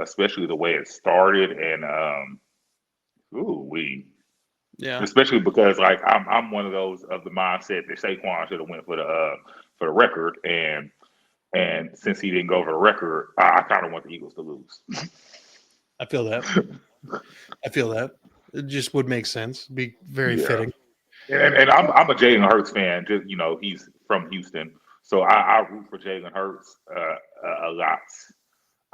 Especially the way it started, and especially because like I'm one of those of the mindset that Saquon should have went for the record, and since he didn't go for the record, I kind of want the Eagles to lose. I feel that. It just would make sense. Be very fitting. And I'm a Jalen Hurts fan. Just he's from Houston, so I root for Jalen Hurts a lot.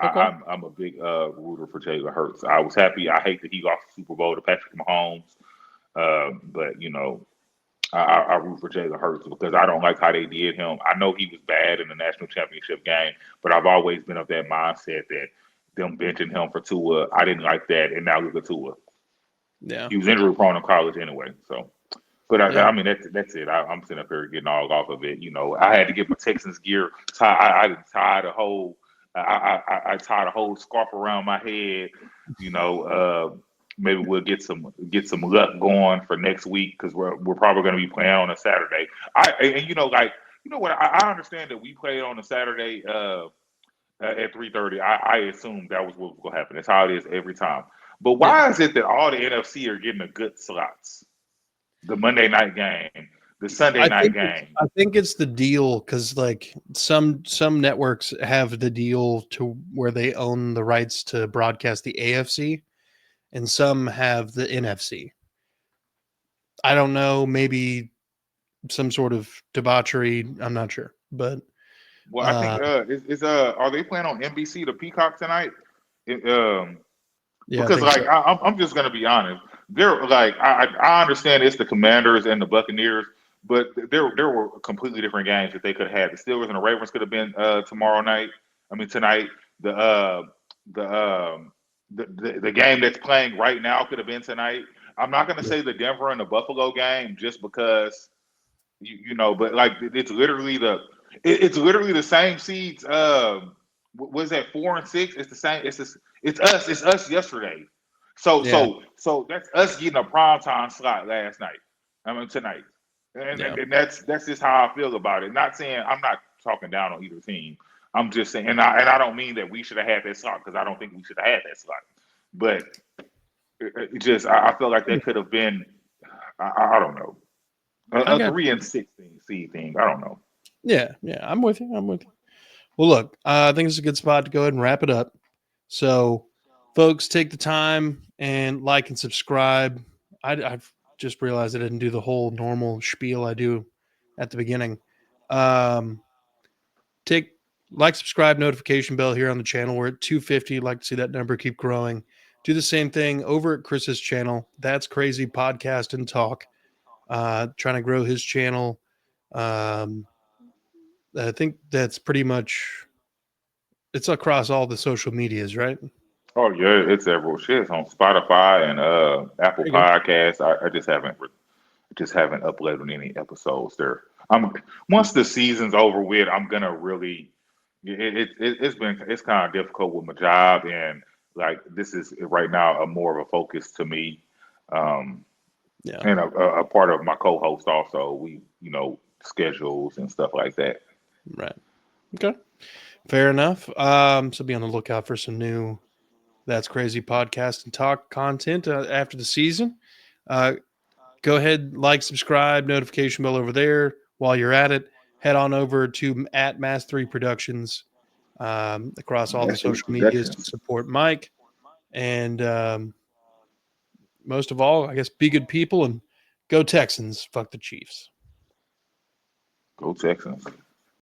Okay. I'm a big rooter for Jalen Hurts. I was happy. I hate that he lost the Super Bowl to Patrick Mahomes, but I root for Jalen Hurts because I don't like how they did him. I know he was bad in the national championship game, but I've always been of that mindset that them benching him for Tua, I didn't like that, and now look at Tua. Yeah, he was injury prone in college anyway. So, but I mean that's it. I'm sitting up here getting all off of it. I had to get my Texans gear. I tied a whole. I tied a whole scarf around my head. Maybe we'll get some luck going for next week because we're probably going to be playing on a Saturday. I understand that we played on a Saturday at 3:30. I assumed that was what was going to happen. That's how it is every time. But why is it that all the NFC are getting the good slots? The Monday night game. The Sunday night game. I think it's the deal because like some networks have the deal to where they own the rights to broadcast the AFC, and some have the NFC. I don't know, maybe some sort of debauchery. I'm not sure, but I think are they playing on NBC the Peacock tonight? Because I'm just gonna be honest. They're like I understand it's the Commanders and the Buccaneers. But there were completely different games that they could have had. The Steelers and the Ravens could have been tonight. The game that's playing right now could have been tonight. I'm not going to say the Denver and the Buffalo game just because but like it's literally the same seeds. Was that 4 and 6? It's the same. It's us yesterday. So that's us getting a primetime slot last night. Tonight. And that's just how I feel about it. Not saying I'm not talking down on either team. I'm just saying, and I don't mean that we should have had that slot because I don't think we should have had that slot. But I feel like that could have been, I don't know, a 3 and 6 seed thing. I don't know. Yeah, I'm with you. Well, look, I think it's a good spot to go ahead and wrap it up. So, folks, take the time and like and subscribe. I've just realized I didn't do the whole normal spiel I do at the beginning. Subscribe, notification bell here on the channel. We're at 250. Like to see that number keep growing. Do the same thing over at Chris's channel. That's Crazy Podcast and Talk. Trying to grow his channel. I think that's pretty much it's across all the social medias, right? Oh yeah, it's several shits on Spotify and Apple Podcasts. I just haven't uploaded any episodes there. Once the season's over with, I'm gonna really. It's kind of difficult with my job and like this is right now a more of a focus to me. Yeah. And a part of my co-host also. We, schedules and stuff like that. Right. Okay. Fair enough. So be on the lookout for some new That's Crazy podcast and talk content after the season. Go ahead, like, subscribe, notification bell over there. While you're at it, head on over to at Mass3 Productions across all the That's Three social medias to Productions. support Mike. And most of all, I guess, be good people and go Texans. Fuck the Chiefs. Go Texans.